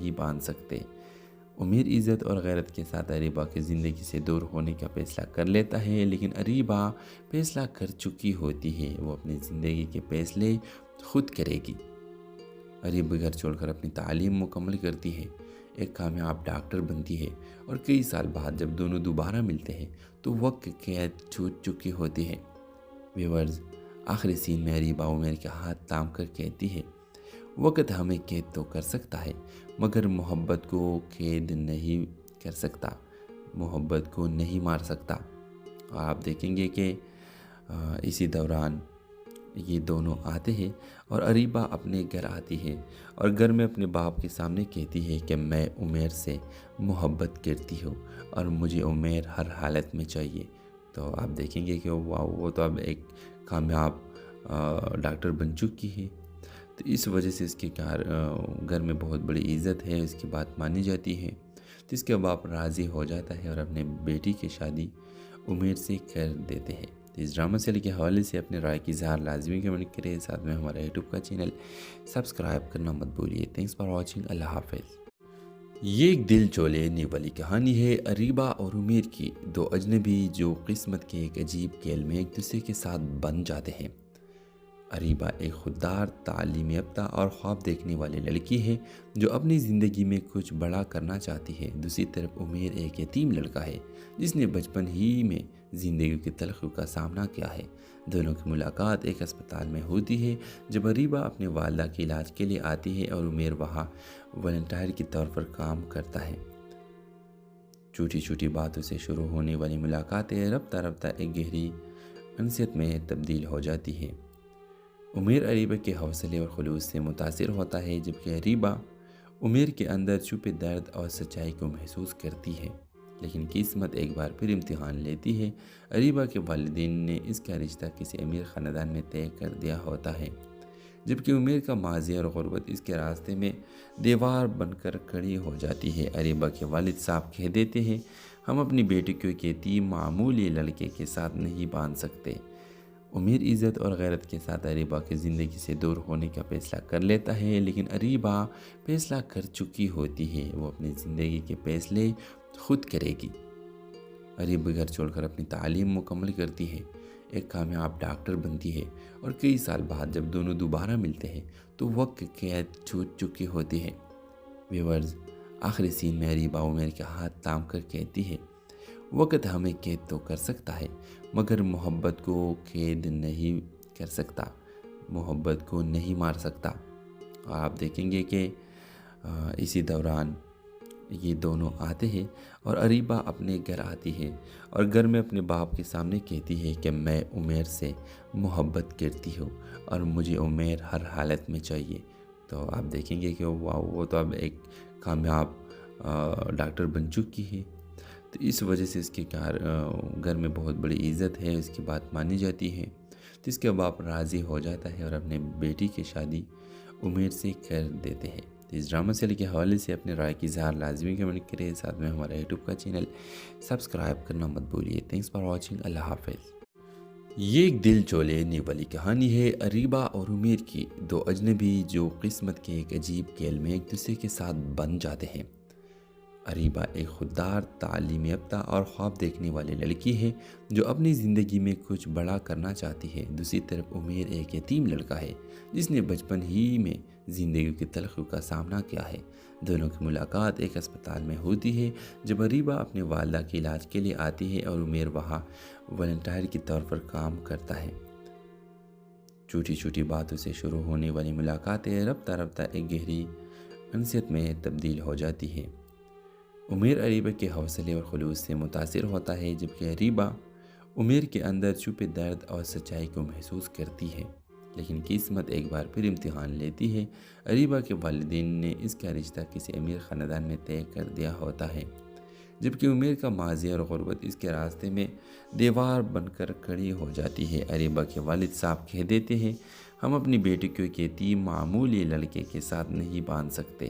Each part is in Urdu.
نہیں باندھ سکتے۔ امیر عزت اور غیرت کے ساتھ اریبہ کی زندگی سے دور ہونے کا فیصلہ کر لیتا ہے، لیکن اریبہ فیصلہ کر چکی ہوتی ہے، وہ اپنی زندگی کے فیصلے خود کرے گی۔ اریبہ گھر چھوڑ کر اپنی تعلیم مکمل کرتی ہے، ایک کامیاب ڈاکٹر بنتی ہے، اور کئی سال بعد جب دونوں دوبارہ ملتے ہیں تو وقت کی قید چھوٹ چکی ہوتی ہے۔ ویورز، آخری سین میں اریبہ عمیر کے ہاتھ تھام کر کہتی ہے، وقت ہمیں قید تو کر سکتا ہے مگر محبت کو قید نہیں کر سکتا، محبت کو نہیں مار سکتا۔ آپ دیکھیں گے کہ اسی دوران یہ دونوں آتے ہیں اور اریبہ اپنے گھر آتی ہے اور گھر میں اپنے باپ کے سامنے کہتی ہے کہ میں عمیر سے محبت کرتی ہوں اور مجھے عمیر ہر حالت میں چاہیے۔ تو آپ دیکھیں گے کہ وہ تو اب ایک کامیاب ڈاکٹر بن چکی ہے، تو اس وجہ سے اس کے گھر میں بہت بڑی عزت ہے، اس کی بات مانی جاتی ہے۔ تو اس کے باپ راضی ہو جاتا ہے اور اپنے بیٹی کی شادی عمیر سے کر دیتے ہیں۔ اس ڈرامہ سیریل کے حوالے سے اپنے رائے کی اظہار لازمی کمنٹ کریں، ساتھ میں ہمارا یوٹیوب کا چینل سبسکرائب کرنا مت بھولیے۔ تھینکس فار واچنگ، اللہ حافظ۔ یہ ایک دل چو لینے والی کہانی ہے اریبہ اور عمیر کی، دو اجنبی جو قسمت کے ایک عجیب کھیل میں ایک دوسرے کے ساتھ بن جاتے ہیں۔ اریبہ ایک خوددار، تعلیم یافتہ اور خواب دیکھنے والی لڑکی ہے جو اپنی زندگی میں کچھ بڑا کرنا چاہتی ہے۔ دوسری طرف عمیر ایک یتیم لڑکا ہے جس نے بچپن ہی میں زندگی کی تلخیوں کا سامنا کیا ہے۔ دونوں کی ملاقات ایک اسپتال میں ہوتی ہے جب اریبہ اپنے والدہ کے علاج کے لیے آتی ہے اور عمیر وہاں والنٹیئر کے طور پر کام کرتا ہے۔ چھوٹی چھوٹی باتوں سے شروع ہونے والی ملاقاتیں رفتہ رفتہ ایک گہری انسیت میں تبدیل ہو جاتی ہے۔ عمیر اریبہ کے حوصلے اور خلوص سے متاثر ہوتا ہے، جبکہ اریبہ عمیر کے اندر چھپے درد اور سچائی کو محسوس کرتی ہے۔ لیکن قسمت ایک بار پھر امتحان لیتی ہے۔ اریبہ کے والدین نے اس کا رشتہ کسی امیر خاندان میں طے کر دیا ہوتا ہے، جبکہ عمیر کا ماضی اور غربت اس کے راستے میں دیوار بن کر کھڑی ہو جاتی ہے۔ اریبہ کے والد صاحب کہہ دیتے ہیں، ہم اپنی بیٹی کو ایک یتیم معمولی لڑکے کے ساتھ نہیں باندھ سکتے۔ امیر عزت اور غیرت کے ساتھ اریبہ کی زندگی سے دور ہونے کا فیصلہ کر لیتا ہے، لیکن اریبہ فیصلہ کر چکی ہوتی ہے، وہ اپنی زندگی کے فیصلے خود کرے گی۔ اریبہ گھر چھوڑ کر اپنی تعلیم مکمل کرتی ہے، ایک کامیاب ڈاکٹر بنتی ہے، اور کئی سال بعد جب دونوں دوبارہ ملتے ہیں تو وقت کی قید چھوٹ چکی ہوتی ہے۔ ویورز، آخری سین میں اریبہ عمیر کے ہاتھ تھام کر کہتی ہے، وقت ہمیں قید تو کر سکتا ہے مگر محبت کو قید نہیں کر سکتا، محبت کو نہیں مار سکتا۔ آپ دیکھیں گے کہ اسی دوران یہ دونوں آتے ہیں اور اریبہ اپنے گھر آتی ہے اور گھر میں اپنے باپ کے سامنے کہتی ہے کہ میں عمیر سے محبت کرتی ہوں اور مجھے عمیر ہر حالت میں چاہیے۔ تو آپ دیکھیں گے کہ وہ تو اب ایک کامیاب ڈاکٹر بن چکی ہے، تو اس وجہ سے اس کے گھر میں بہت بڑی عزت ہے، اس کی بات مانی جاتی ہے۔ تو اس کے باپ راضی ہو جاتا ہے اور اپنے بیٹی کی شادی عمیر سے کر دیتے ہیں۔ تو اس ڈرامہ سیریل کے حوالے سے اپنے رائے کی اظہار لازمی کمنٹ کریں، ساتھ میں ہمارا یوٹیوب کا چینل سبسکرائب کرنا مت بھولیے۔ تھینکس فار واچنگ، اللہ حافظ۔ یہ ایک دل چو لینے والی کہانی ہے اریبہ اور عمیر کی، دو اجنبی جو قسمت کے ایک عجیب کھیل میں ایک دوسرے کے ساتھ بن جاتے ہیں۔ اریبہ ایک خوددار، تعلیم یافتہ اور خواب دیکھنے والی لڑکی ہے جو اپنی زندگی میں کچھ بڑا کرنا چاہتی ہے۔ دوسری طرف عمیر ایک یتیم لڑکا ہے جس نے بچپن ہی میں زندگی کی تلخیوں کا سامنا کیا ہے۔ دونوں کی ملاقات ایک اسپتال میں ہوتی ہے جب اریبہ اپنے والدہ کے علاج کے لیے آتی ہے اور عمیر وہاں والنٹیئر کے طور پر کام کرتا ہے۔ چھوٹی چھوٹی باتوں سے شروع ہونے والی ملاقاتیں رفتہ رفتہ ایک گہری انسیت میں تبدیل ہو جاتی ہے۔ عمیر اریبہ کے حوصلے اور خلوص سے متاثر ہوتا ہے، جبکہ اریبہ عمیر کے اندر چھپے درد اور سچائی کو محسوس کرتی ہے۔ لیکن قسمت ایک بار پھر امتحان لیتی ہے۔ اریبہ کے والدین نے اس کا رشتہ کسی امیر خاندان میں طے کر دیا ہوتا ہے، جبکہ عمیر کا ماضی اور غربت اس کے راستے میں دیوار بن کر کھڑی ہو جاتی ہے۔ اریبہ کے والد صاحب کہہ دیتے ہیں، ہم اپنی بیٹی کو ایک یتیم معمولی لڑکے کے ساتھ نہیں باندھ سکتے۔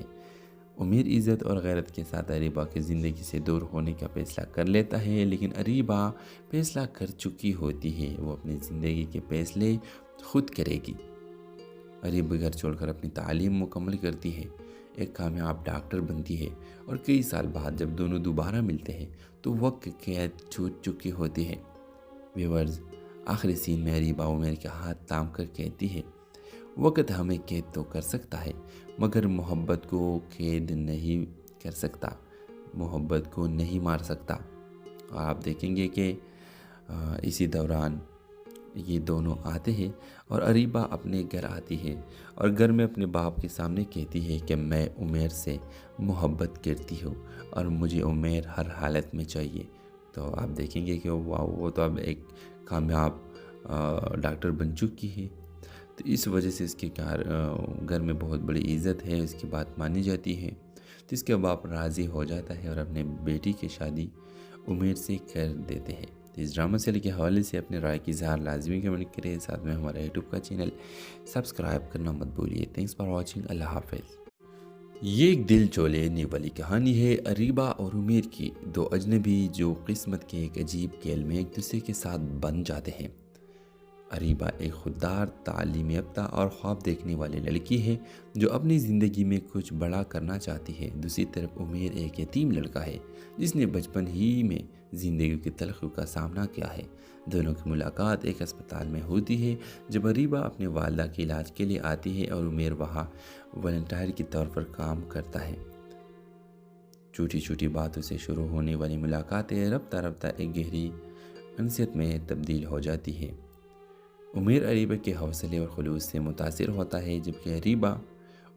امیر عزت اور غیرت کے ساتھ اریبہ کی زندگی سے دور ہونے کا فیصلہ کر لیتا ہے، لیکن اریبہ فیصلہ کر چکی ہوتی ہے، وہ اپنی زندگی کے فیصلے خود کرے گی۔ اریبہ گھر چھوڑ کر اپنی تعلیم مکمل کرتی ہے، ایک کامیاب ڈاکٹر بنتی ہے اور کئی سال بعد جب دونوں دوبارہ ملتے ہیں تو وقت کی قید چھوٹ چکی ہوتی ہے۔ ویورز، آخری سین میں اریبہ عمیر کے ہاتھ تھام کر کہتی ہے، وقت ہمیں قید تو کر سکتا ہے مگر محبت کو قید نہیں کر سکتا، محبت کو نہیں مار سکتا۔ آپ دیکھیں گے کہ اسی دوران یہ دونوں آتے ہیں اور اریبہ اپنے گھر آتی ہے اور گھر میں اپنے باپ کے سامنے کہتی ہے کہ میں عمیر سے محبت کرتی ہوں اور مجھے عمیر ہر حالت میں چاہیے۔ تو آپ دیکھیں گے کہ وہ تو اب ایک کامیاب ڈاکٹر بن چکی ہے، تو اس وجہ سے اس کے گھر میں بہت بڑی عزت ہے، اس کی بات مانی جاتی ہے۔ تو اس کے باپ راضی ہو جاتا ہے اور اپنے بیٹی کی شادی عمیر سے کر دیتے ہیں۔ اس ڈرامہ سیریل کے حوالے سے اپنے رائے کی اظہار لازمی کمنٹ کریں، ساتھ میں ہمارا یوٹیوب کا چینل سبسکرائب کرنا مت بھولیے۔ تھینکس فار واچنگ، اللہ حافظ۔ یہ ایک دل چو لینے والی کہانی ہے اریبہ اور عمیر کی، دو اجنبی جو قسمت کے ایک عجیب کھیل میں ایک دوسرے کے ساتھ بن جاتے ہیں۔ اریبہ ایک خوددار، تعلیم یافتہ اور خواب دیکھنے والی لڑکی ہے جو اپنی زندگی میں کچھ بڑا کرنا چاہتی ہے۔ دوسری طرف عمیر ایک یتیم لڑکا ہے جس نے بچپن ہی میں زندگی کی تلخیوں کا سامنا کیا ہے۔ دونوں کی ملاقات ایک اسپتال میں ہوتی ہے جب اریبہ اپنے والدہ کے علاج کے لیے آتی ہے اور عمیر وہاں والنٹیئر کے طور پر کام کرتا ہے۔ چھوٹی چھوٹی باتوں سے شروع ہونے والی ملاقاتیں رفتہ رفتہ ایک گہری انسیت میں تبدیل ہو جاتی ہے۔ عمیر اریبہ کے حوصلے اور خلوص سے متاثر ہوتا ہے جبکہ اریبہ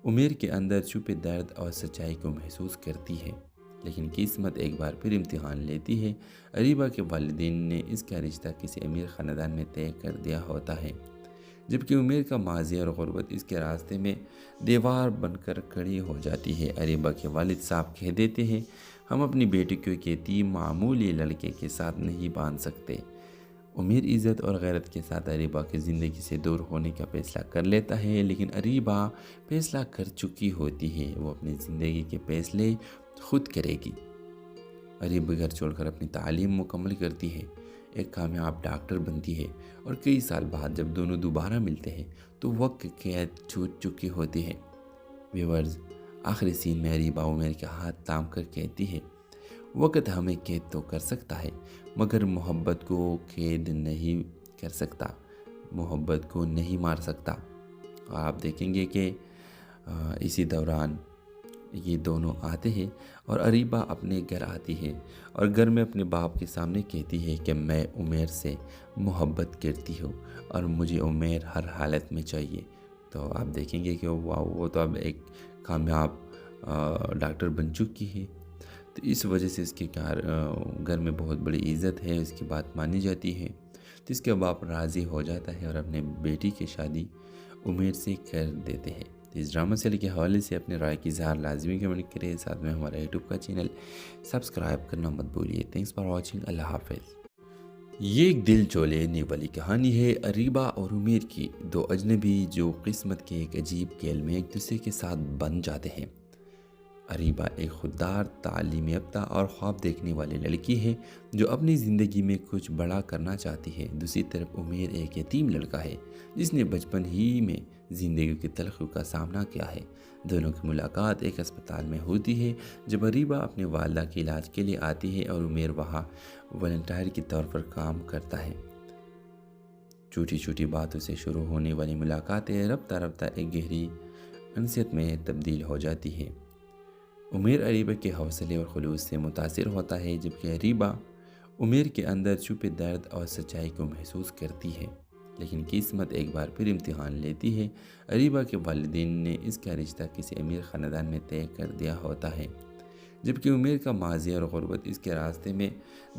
عمیر کے اندر چھپے درد اور سچائی کو محسوس کرتی ہے، لیکن قسمت ایک بار پھر امتحان لیتی ہے۔ اریبہ کے والدین نے اس کا رشتہ کسی امیر خاندان میں طے کر دیا ہوتا ہے، جبکہ عمیر کا ماضی اور غربت اس کے راستے میں دیوار بن کر کھڑی ہو جاتی ہے۔ اریبہ کے والد صاحب کہہ دیتے ہیں، ہم اپنی بیٹی کو ایک یتیم معمولی لڑکے کے ساتھ نہیں باندھ سکتے۔ عمیر عزت اور غیرت کے ساتھ اریبہ کی زندگی سے دور ہونے کا فیصلہ کر لیتا ہے، لیکن اریبہ فیصلہ کر چکی ہوتی ہے، وہ اپنی زندگی کے فیصلے خود کرے گی۔ اریبہ گھر چھوڑ کر اپنی تعلیم مکمل کرتی ہے، ایک کامیاب ڈاکٹر بنتی ہے اور کئی سال بعد جب دونوں دوبارہ ملتے ہیں تو وقت کی قید چھوٹ چکی ہوتی ہے۔ ویورز، آخری سین میں اریبہ عمیر کے ہاتھ تھام کر کہتی ہے، وقت ہمیں قید تو کر سکتا ہے مگر محبت کو قید نہیں کر سکتا، محبت کو نہیں مار سکتا۔ آپ دیکھیں گے کہ اسی دوران یہ دونوں آتے ہیں اور اریبہ اپنے گھر آتی ہے اور گھر میں اپنے باپ کے سامنے کہتی ہے کہ میں عمیر سے محبت کرتی ہوں اور مجھے عمیر ہر حالت میں چاہیے۔ تو آپ دیکھیں گے کہ وہ تو اب ایک کامیاب ڈاکٹر بن چکی ہے، تو اس وجہ سے اس کے گھر میں بہت بڑی عزت ہے، اس کی بات مانی جاتی ہے۔ تو اس کے باپ راضی ہو جاتا ہے اور اپنے بیٹی کی شادی عمیر سے کر دیتے ہیں۔ تو اس ڈرامہ سیریل کے حوالے سے اپنے رائے کی اظہار لازمی کمنٹ کریں، ساتھ میں ہمارا یوٹیوب کا چینل سبسکرائب کرنا مت بھولیے۔ تھینکس فار واچنگ، اللہ حافظ۔ یہ ایک دل چو لینے والی کہانی ہے اریبہ اور عمیر کی، دو اجنبی جو قسمت کے ایک عجیب کھیل میں ایک دوسرے کے ساتھ بن جاتے ہیں۔ اریبہ ایک خوددار، تعلیم یافتہ اور خواب دیکھنے والی لڑکی ہے جو اپنی زندگی میں کچھ بڑا کرنا چاہتی ہے۔ دوسری طرف عمیر ایک یتیم لڑکا ہے جس نے بچپن ہی میں زندگی کی تلخیوں کا سامنا کیا ہے۔ دونوں کی ملاقات ایک اسپتال میں ہوتی ہے جب اریبہ اپنے والدہ کے علاج کے لیے آتی ہے اور عمیر وہاں والنٹیئر کے طور پر کام کرتا ہے۔ چھوٹی چھوٹی باتوں سے شروع ہونے والی ملاقاتیں رفتہ رفتہ ایک گہری انسیت میں تبدیل ہو جاتی ہے۔ عمیر اریبہ کے حوصلے اور خلوص سے متاثر ہوتا ہے جبکہ اریبہ عمیر کے اندر چھپے درد اور سچائی کو محسوس کرتی ہے، لیکن قسمت ایک بار پھر امتحان لیتی ہے۔ اریبہ کے والدین نے اس کا رشتہ کسی امیر خاندان میں طے کر دیا ہوتا ہے، جبکہ عمیر کا ماضی اور غربت اس کے راستے میں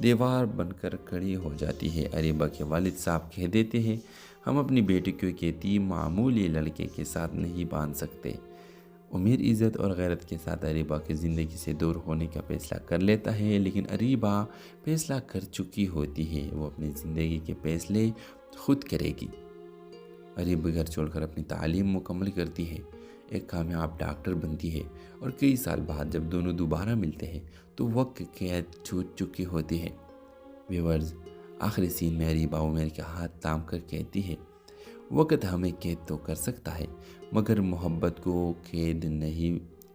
دیوار بن کر کھڑی ہو جاتی ہے۔ اریبہ کے والد صاحب کہہ دیتے ہیں، ہم اپنی بیٹی کو ایک یتیم معمولی لڑکے کے ساتھ نہیں باندھ سکتے۔ عمیر عزت اور غیرت کے ساتھ اریبہ کی زندگی سے دور ہونے کا فیصلہ کر لیتا ہے، لیکن اریبہ فیصلہ کر چکی ہوتی ہے، وہ اپنی زندگی کے فیصلے خود کرے گی۔ اریبہ گھر چھوڑ کر اپنی تعلیم مکمل کرتی ہے، ایک کامیاب ڈاکٹر بنتی ہے اور کئی سال بعد جب دونوں دوبارہ ملتے ہیں تو وقت کی قید چھوٹ چکی ہوتی ہے۔ ویورز، آخری سین میں اریبہ عمیر کے ہاتھ تھام کر کہتی ہے، وقت ہمیں قید تو کر سکتا ہے مگر محبت کو قید نہیں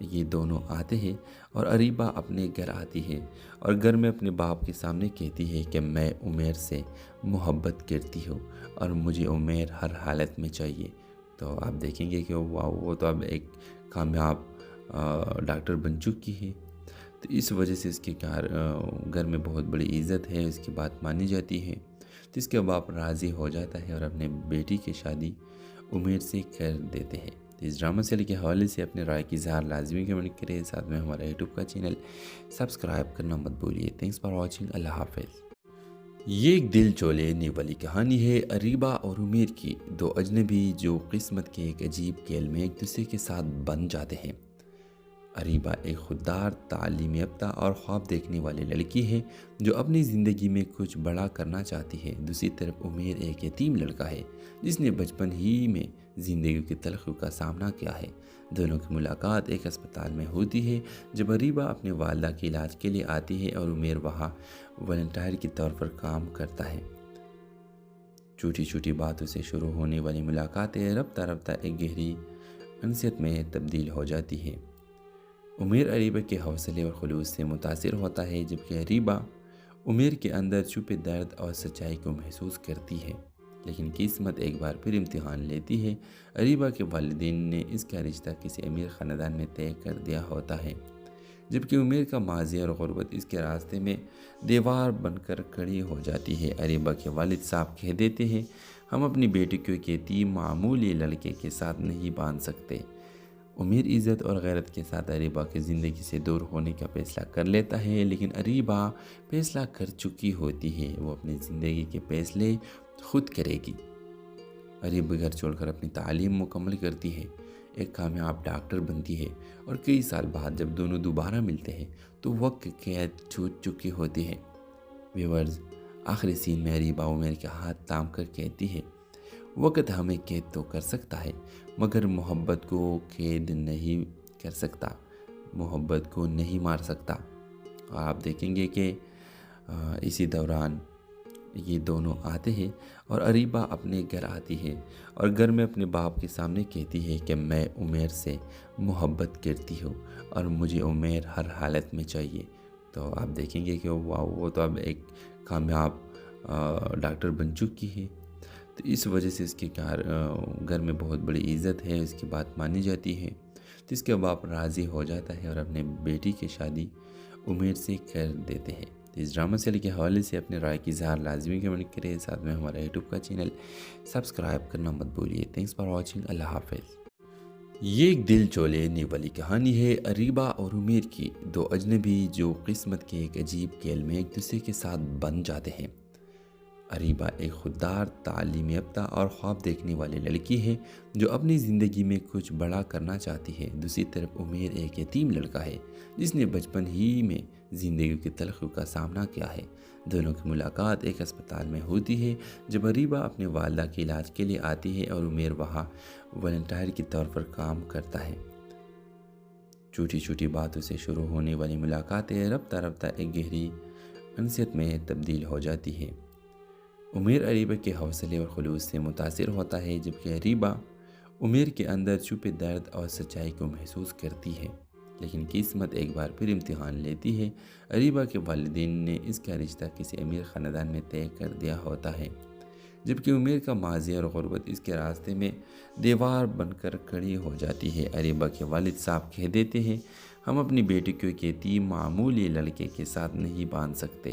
یہ دونوں آتے ہیں اور اریبہ اپنے گھر آتی ہے اور گھر میں اپنے باپ کے سامنے کہتی ہے کہ میں عمیر سے محبت کرتی ہوں اور مجھے عمیر ہر حالت میں چاہیے۔ تو آپ دیکھیں گے کہ وہ تو اب ایک کامیاب ڈاکٹر بن چکی ہے، تو اس وجہ سے اس کے گھر میں بہت بڑی عزت ہے، اس کی بات مانی جاتی ہے۔ تو اس کے باپ راضی ہو جاتا ہے اور اپنے بیٹی کی شادی عمیر سے کر دیتے ہیں۔ تو اس ڈرامہ سیریل کے حوالے سے اپنے رائے کی اظہار لازمی کمنٹ کریں، ساتھ میں ہمارا یوٹیوب کا چینل سبسکرائب کرنا مت بھولیے۔ تھینکس فار واچنگ، اللہ حافظ۔ یہ ایک دل چو لینے والی کہانی ہے اریبہ اور عمیر کی، دو اجنبی جو قسمت کے ایک عجیب کھیل میں ایک دوسرے کے ساتھ بن جاتے ہیں۔ اریبہ ایک خوددار، تعلیم یافتہ اور خواب دیکھنے والی لڑکی ہے جو اپنی زندگی میں کچھ بڑا کرنا چاہتی ہے۔ دوسری طرف عمیر ایک یتیم لڑکا ہے جس نے بچپن ہی میں زندگی کی تلخیوں کا سامنا کیا ہے۔ دونوں کی ملاقات ایک اسپتال میں ہوتی ہے جب اریبہ اپنے والدہ کے علاج کے لیے آتی ہے اور عمیر وہاں والنٹیئر کے طور پر کام کرتا ہے۔ چھوٹی چھوٹی باتوں سے شروع ہونے والی ملاقاتیں رفتہ رفتہ ایک گہری انسیت میں تبدیل ہو جاتی ہے۔ عمیر اریبہ کے حوصلے اور خلوص سے متاثر ہوتا ہے، جبکہ اریبہ عمیر کے اندر چھپے درد اور سچائی کو محسوس کرتی ہے۔ لیکن قسمت ایک بار پھر امتحان لیتی ہے۔ اریبہ کے والدین نے اس کا رشتہ کسی امیر خاندان میں طے کر دیا ہوتا ہے، جبکہ عمیر کا ماضی اور غربت اس کے راستے میں دیوار بن کر کھڑی ہو جاتی ہے۔ اریبہ کے والد صاحب کہہ دیتے ہیں، ہم اپنی بیٹی کو ایک یتیم معمولی لڑکے کے ساتھ نہیں باندھ سکتے۔ عمیر عزت اور غیرت کے ساتھ اریبہ کی زندگی سے دور ہونے کا فیصلہ کر لیتا ہے، لیکن اریبہ فیصلہ کر چکی ہوتی ہے، وہ اپنی زندگی کے فیصلے خود کرے گی۔ اریبہ گھر چھوڑ کر اپنی تعلیم مکمل کرتی ہے، ایک کامیاب ڈاکٹر بنتی ہے، اور کئی سال بعد جب دونوں دوبارہ ملتے ہیں تو وقت قید چھوٹ چکی ہوتی ہے۔ ویورز، آخری سین میں اریبہ عمیر کے ہاتھ تھام کر کہتی ہے، وقت ہمیں قید تو کر سکتا ہے مگر محبت کو قید نہیں کر سکتا، محبت کو نہیں مار سکتا۔ اور آپ دیکھیں گے کہ اسی دوران یہ دونوں آتے ہیں اور اریبہ اپنے گھر آتی ہے اور گھر میں اپنے باپ کے سامنے کہتی ہے کہ میں عمیر سے محبت کرتی ہوں اور مجھے عمیر ہر حالت میں چاہیے۔ تو آپ دیکھیں گے کہ وہ تو اب ایک کامیاب ڈاکٹر بن چکی ہے، تو اس وجہ سے اس کے گھر میں بہت بڑی عزت ہے، اس کی بات مانی جاتی ہے۔ تو اس کے باپ راضی ہو جاتا ہے اور اپنے بیٹی کی شادی عمیر سے کر دیتے ہیں۔ تو اس ڈرامہ سیریل کے حوالے سے اپنے رائے کی اظہار لازمی کمنٹ کریں، ساتھ میں ہمارا یوٹیوب کا چینل سبسکرائب کرنا مت بھولیے۔ تھینکس فار واچنگ، اللہ حافظ۔ یہ ایک دل چو لینے والی کہانی ہے اریبہ اور عمیر کی، دو اجنبی جو قسمت کے ایک عجیب کھیل میں ایک دوسرے کے ساتھ بن جاتے ہیں۔ اریبہ ایک خوددار، تعلیم یافتہ اور خواب دیکھنے والی لڑکی ہے جو اپنی زندگی میں کچھ بڑا کرنا چاہتی ہے۔ دوسری طرف عمیر ایک یتیم لڑکا ہے جس نے بچپن ہی میں زندگی کی تلخیوں کا سامنا کیا ہے۔ دونوں کی ملاقات ایک اسپتال میں ہوتی ہے جب اریبہ اپنے والدہ کے علاج کے لیے آتی ہے اور عمیر وہاں والنٹیئر کے طور پر کام کرتا ہے۔ چھوٹی چھوٹی باتوں سے شروع ہونے والی ملاقاتیں رفتہ رفتہ ایک گہری انسیت میں تبدیل ہو جاتی ہے۔ عمیر اریبہ کے حوصلے اور خلوص سے متاثر ہوتا ہے، جبکہ اریبہ عمیر کے اندر چھپے درد اور سچائی کو محسوس کرتی ہے۔ لیکن قسمت ایک بار پھر امتحان لیتی ہے۔ اریبہ کے والدین نے اس کا رشتہ کسی امیر خاندان میں طے کر دیا ہوتا ہے، جبکہ عمیر کا ماضی اور غربت اس کے راستے میں دیوار بن کر کھڑی ہو جاتی ہے۔ اریبہ کے والد صاحب کہہ دیتے ہیں، ہم اپنی بیٹی کو ایک یتیم معمولی لڑکے کے ساتھ نہیں باندھ سکتے۔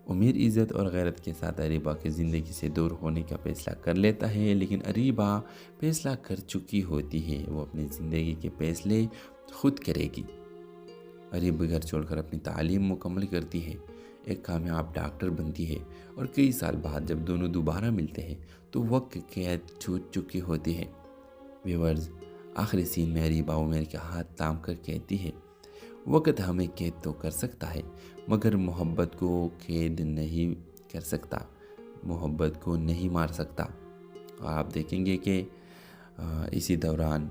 عمیر عزت اور غیرت کے ساتھ اریبہ کی زندگی سے دور ہونے کا فیصلہ کر لیتا ہے، لیکن اریبہ فیصلہ کر چکی ہوتی ہے، وہ اپنی زندگی کے فیصلے خود کرے گی۔ اریبہ گھر چھوڑ کر اپنی تعلیم مکمل کرتی ہے، ایک کامیاب ڈاکٹر بنتی ہے، اور کئی سال بعد جب دونوں دوبارہ ملتے ہیں تو وقت قید چھوٹ چکی ہوتی ہے۔ ویورز، آخری سین میں اریبہ عمیر کے ہاتھ تھام کر کہتی ہے، وقت ہمیں قید تو کر سکتا ہے مگر محبت کو قید نہیں کر سکتا، محبت کو نہیں مار سکتا۔ اور آپ دیکھیں گے کہ اسی دوران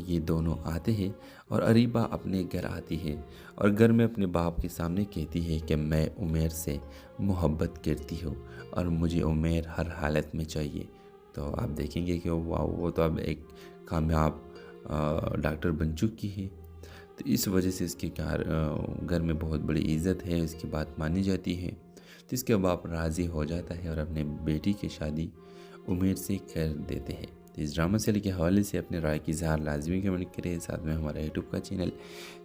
یہ دونوں آتے ہیں اور اریبہ اپنے گھر آتی ہے اور گھر میں اپنے باپ کے سامنے کہتی ہے کہ میں عمیر سے محبت کرتی ہوں اور مجھے عمیر ہر حالت میں چاہیے۔ تو آپ دیکھیں گے کہ وہ تو اب ایک کامیاب ڈاکٹر بن چکی ہے، تو اس وجہ سے اس کے گھر میں بہت بڑی عزت ہے، اس کی بات مانی جاتی ہے۔ تو اس کے باپ راضی ہو جاتا ہے اور اپنے بیٹی کی شادی عمیر سے کر دیتے ہیں۔ تو اس ڈرامہ سیریل کے حوالے سے اپنے رائے کی اظہار لازمی کمنٹ کریں، ساتھ میں ہمارا یوٹیوب کا چینل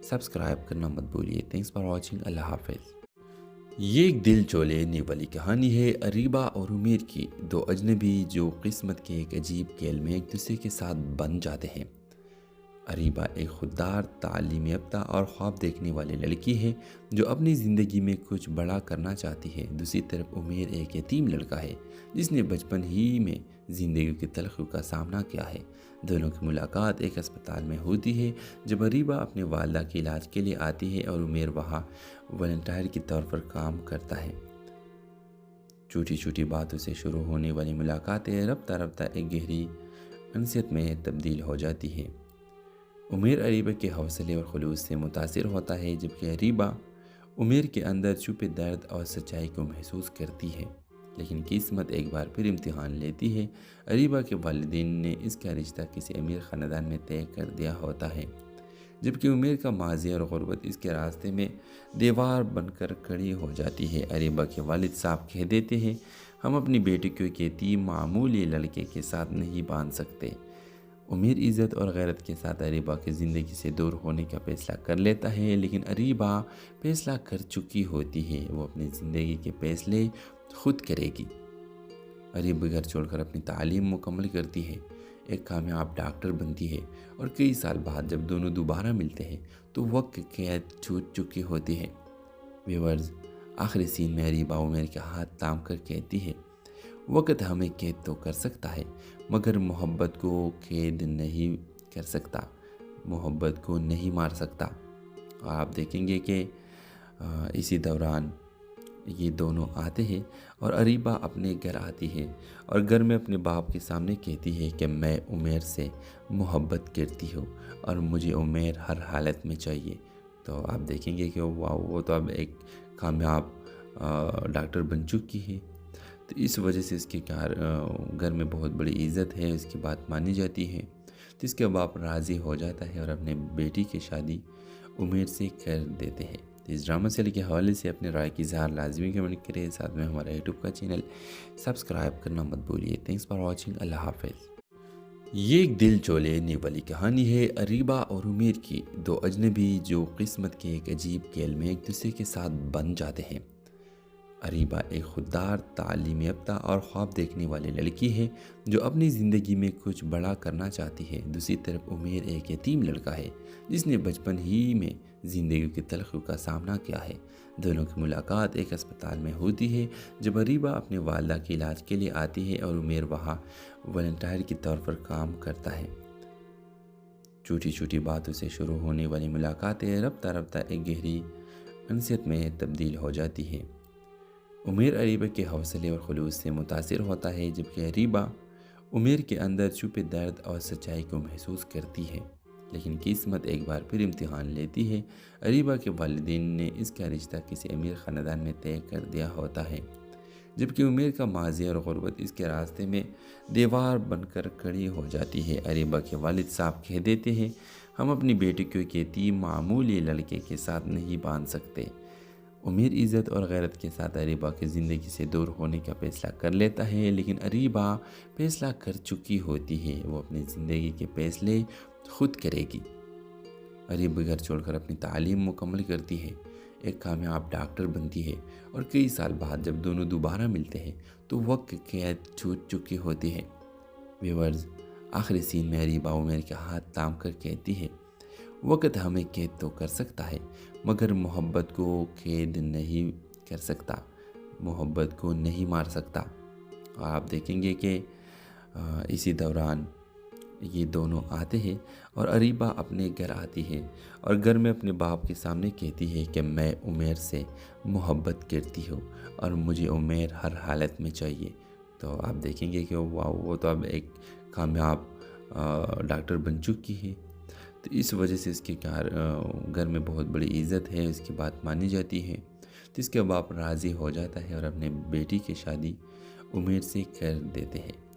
سبسکرائب کرنا مت بھولیے۔ تھینکس فار واچنگ، اللہ حافظ۔ یہ ایک دل چو لینے والی کہانی ہے اریبہ اور عمیر کی، دو اجنبی جو قسمت کے ایک عجیب کھیل میں ایک دوسرے کے ساتھ بن جاتے ہیں۔ اریبہ ایک خوددار، تعلیم یافتہ اور خواب دیکھنے والی لڑکی ہے جو اپنی زندگی میں کچھ بڑا کرنا چاہتی ہے۔ دوسری طرف عمیر ایک یتیم لڑکا ہے جس نے بچپن ہی میں زندگی کی تلخیوں کا سامنا کیا ہے۔ دونوں کی ملاقات ایک اسپتال میں ہوتی ہے جب اریبہ اپنے والدہ کے علاج کے لیے آتی ہے اور عمیر وہاں والنٹیئر کے طور پر کام کرتا ہے۔ چھوٹی چھوٹی باتوں سے شروع ہونے والی ملاقاتیں رفتہ رفتہ ایک گہری انسیت میں تبدیل ہو جاتی ہے۔ عمیر اریبہ کے حوصلے اور خلوص سے متاثر ہوتا ہے، جبکہ اریبہ عمیر کے اندر چھپے درد اور سچائی کو محسوس کرتی ہے۔ لیکن قسمت ایک بار پھر امتحان لیتی ہے۔ اریبہ کے والدین نے اس کا رشتہ کسی امیر خاندان میں طے کر دیا ہوتا ہے، جبکہ عمیر کا ماضی اور غربت اس کے راستے میں دیوار بن کر کھڑی ہو جاتی ہے۔ اریبہ کے والد صاحب کہہ دیتے ہیں، ہم اپنی بیٹی کو ایک یتیم معمولی لڑکے کے ساتھ نہیں باندھ سکتے۔ عمیر عزت اور غیرت کے ساتھ اریبہ کی زندگی سے دور ہونے کا فیصلہ کر لیتا ہے، لیکن اریبہ فیصلہ کر چکی ہوتی ہے، وہ اپنی زندگی کے فیصلے خود کرے گی۔ اریبہ گھر چھوڑ کر اپنی تعلیم مکمل کرتی ہے، ایک کامیاب ڈاکٹر بنتی ہے، اور کئی سال بعد جب دونوں دوبارہ ملتے ہیں تو وقت قید چھوٹ چکی ہوتی ہے۔ ویورز، آخری سین میں اریبہ عمیر کے ہاتھ تھام کر کہتی ہے، وقت ہمیں قید تو کر سکتا ہے مگر محبت کو قید نہیں کر سکتا، محبت کو نہیں مار سکتا۔ اور آپ دیکھیں گے کہ اسی دوران یہ دونوں آتے ہیں اور اریبہ اپنے گھر آتی ہے اور گھر میں اپنے باپ کے سامنے کہتی ہے کہ میں عمیر سے محبت کرتی ہوں اور مجھے عمیر ہر حالت میں چاہیے۔ تو آپ دیکھیں گے کہ وہ تو اب ایک کامیاب ڈاکٹر بن چکی ہے۔ تو اس وجہ سے اس کے گھر میں بہت بڑی عزت ہے، اس کی بات مانی جاتی ہے۔ تو اس کے باپ راضی ہو جاتا ہے اور اپنے بیٹی کی شادی عمیر سے کر دیتے ہیں۔ تو اس ڈرامہ سیریل کے حوالے سے اپنے رائے کی اظہار لازمی کمنٹ کریں، ساتھ میں ہمارا یوٹیوب کا چینل سبسکرائب کرنا مت بھولیے۔ تھینکس فار واچنگ، اللہ حافظ۔ یہ ایک دل چو لینے والی کہانی ہے اریبہ اور عمیر کی، دو اجنبی جو قسمت کے ایک عجیب کھیل میں ایک دوسرے کے ساتھ بن جاتے ہیں۔ اریبہ ایک خوددار، تعلیم یافتہ اور خواب دیکھنے والی لڑکی ہے جو اپنی زندگی میں کچھ بڑا کرنا چاہتی ہے۔ دوسری طرف عمیر ایک یتیم لڑکا ہے جس نے بچپن ہی میں زندگی کی تلخیوں کا سامنا کیا ہے۔ دونوں کی ملاقات ایک اسپتال میں ہوتی ہے جب اریبہ اپنے والدہ کے علاج کے لیے آتی ہے اور عمیر وہاں والنٹیئر کے طور پر کام کرتا ہے۔ چھوٹی چھوٹی باتوں سے شروع ہونے والی ملاقاتیں رفتہ رفتہ ایک گہری انسیت میں تبدیل ہو جاتی ہے۔ عمیر اریبہ کے حوصلے اور خلوص سے متاثر ہوتا ہے، جبکہ اریبہ عمیر کے اندر چھپے درد اور سچائی کو محسوس کرتی ہے۔ لیکن قسمت ایک بار پھر امتحان لیتی ہے۔ اریبہ کے والدین نے اس کا رشتہ کسی امیر خاندان میں طے کر دیا ہوتا ہے، جبکہ عمیر کا ماضی اور غربت اس کے راستے میں دیوار بن کر کھڑی ہو جاتی ہے۔ اریبہ کے والد صاحب کہہ دیتے ہیں، ہم اپنی بیٹی کو ایک یتیم معمولی لڑکے کے ساتھ نہیں باندھ سکتے۔ عمیر عزت اور غیرت کے ساتھ اریبہ کی زندگی سے دور ہونے کا فیصلہ کر لیتا ہے، لیکن اریبہ فیصلہ کر چکی ہوتی ہے، وہ اپنی زندگی کے فیصلے خود کرے گی۔ اریبہ گھر چھوڑ کر اپنی تعلیم مکمل کرتی ہے، ایک کامیاب ڈاکٹر بنتی ہے، اور کئی سال بعد جب دونوں دوبارہ ملتے ہیں تو وقت قید چھوٹ چکی ہوتی ہے۔ ویورز، آخری سین میں اریبہ عمیر کے ہاتھ تھام کر کہتی ہے، وقت ہمیں قید تو کر سکتا ہے مگر محبت کو قید نہیں کر سکتا، محبت کو نہیں مار سکتا۔ اور آپ دیکھیں گے کہ اسی دوران یہ دونوں آتے ہیں اور اریبہ اپنے گھر آتی ہے اور گھر میں اپنے باپ کے سامنے کہتی ہے کہ میں عمیر سے محبت کرتی ہوں اور مجھے عمیر ہر حالت میں چاہیے۔ تو آپ دیکھیں گے کہ وہ تو اب ایک کامیاب ڈاکٹر بن چکی ہے۔ تو اس وجہ سے اس کے گھر میں بہت بڑی عزت ہے، اس کی بات مانی جاتی ہے۔ تو اس کے باپ راضی ہو جاتا ہے اور اپنے بیٹی کی شادی عمیر سے کر دیتے ہیں۔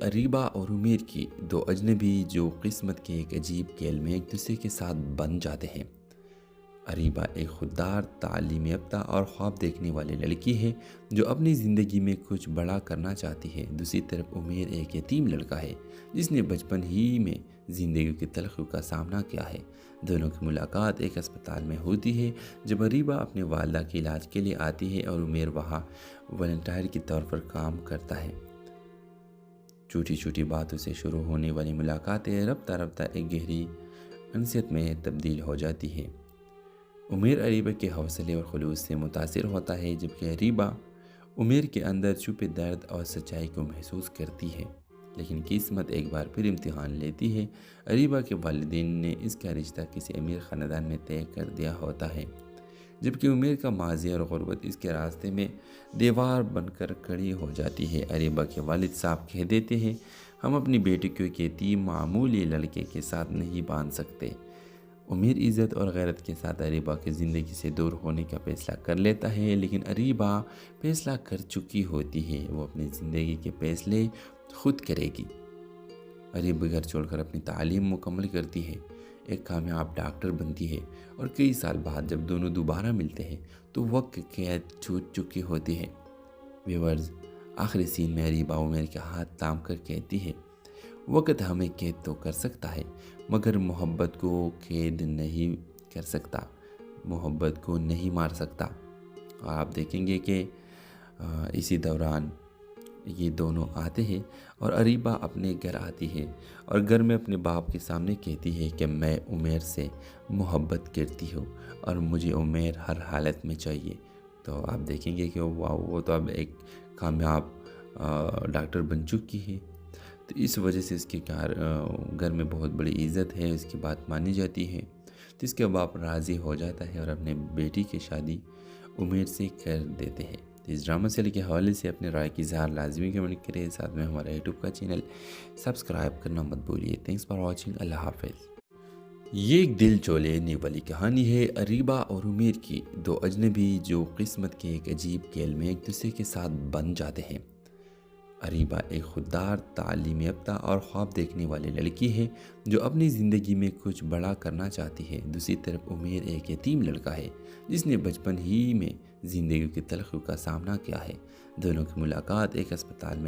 اریبہ اور عمیر کی، دو اجنبی جو قسمت کے ایک عجیب کھیل میں ایک دوسرے کے ساتھ بن جاتے ہیں۔ اریبہ ایک خوددار، تعلیم یافتہ اور خواب دیکھنے والی لڑکی ہے جو اپنی زندگی میں کچھ بڑا کرنا چاہتی ہے۔ دوسری طرف عمیر ایک یتیم لڑکا ہے جس نے بچپن ہی میں زندگی کی تلخیوں کا سامنا کیا ہے۔ دونوں کی ملاقات ایک اسپتال میں ہوتی ہے جب اریبہ اپنے والدہ کے علاج کے لیے آتی ہے اور عمیر وہاں والنٹیئر کے طور پر کام کرتا ہے۔ چھوٹی چھوٹی باتوں سے شروع ہونے والی ملاقاتیں رفتہ رفتہ ایک گہری انسیت میں تبدیل ہو جاتی ہے۔ عمیر اریبہ کے حوصلے اور خلوص سے متاثر ہوتا ہے جبکہ اریبہ عمیر کے اندر چھپے درد اور سچائی کو محسوس کرتی ہے۔ لیکن قسمت ایک بار پھر امتحان لیتی ہے۔ اریبہ کے والدین نے اس کا رشتہ کسی امیر خاندان میں طے کر دیا ہوتا ہے، جبکہ عمیر کا ماضی اور غربت اس کے راستے میں دیوار بن کر کھڑی ہو جاتی ہے۔ اریبہ کے والد صاحب کہہ دیتے ہیں، ہم اپنی بیٹی کو ایک یتیم معمولی لڑکے کے ساتھ نہیں باندھ سکتے۔ عمیر عزت اور غیرت کے ساتھ اریبہ کی زندگی سے دور ہونے کا فیصلہ کر لیتا ہے، لیکن اریبہ فیصلہ کر چکی ہوتی ہے، وہ اپنی زندگی کے فیصلے خود کرے گی۔ اریبہ گھر چھوڑ کر اپنی تعلیم مکمل کرتی ہے، ایک کامیاب ڈاکٹر بنتی ہے، اور کئی سال بعد جب دونوں دوبارہ ملتے ہیں تو وقت قید چھوٹ چکی ہوتی ہے۔ ویورز، آخری سین میں اریبہ عمیر کے ہاتھ تھام کر کہتی ہے، وقت ہمیں قید تو کر سکتا ہے مگر محبت کو قید نہیں کر سکتا، محبت کو نہیں مار سکتا۔ اور آپ دیکھیں گے کہ اسی دوران یہ دونوں آتے ہیں اور اریبہ اپنے گھر آتی ہے اور گھر میں اپنے باپ کے سامنے کہتی ہے کہ میں عمیر سے محبت کرتی ہوں اور مجھے عمیر ہر حالت میں چاہیے۔ تو آپ دیکھیں گے کہ وہ تو اب ایک کامیاب ڈاکٹر بن چکی ہے، تو اس وجہ سے اس کے گھر میں بہت بڑی عزت ہے، اس کی بات مانی جاتی ہے، تو اس کے باپ راضی ہو جاتا ہے اور اپنے بیٹی کی شادی عمیر سے کر دیتے ہیں۔ تو اس ڈرامہ سیریل کے حوالے سے اپنے رائے کی اظہار لازمی کمنٹ کریں، ساتھ میں ہمارا یوٹیوب کا چینل سبسکرائب کرنا مت بھولیے۔ تھینکس فار واچنگ، اللہ حافظ۔ یہ ایک دل چو لینے والی کہانی ہے اریبہ اور عمیر کی، دو اجنبی جو قسمت کے ایک عجیب کھیل میں ایک دوسرے کے ساتھ بن جاتے ہیں۔ اریبہ ایک خوددار، تعلیم یافتہ اور خواب دیکھنے والی لڑکی ہے جو اپنی زندگی میں کچھ بڑا کرنا چاہتی ہے۔ دوسری طرف عمیر ایک یتیم لڑکا ہے جس نے بچپن ہی میں زندگی کی تلخیوں کا سامنا کیا ہے۔ دونوں کی ملاقات ایک اسپتال میں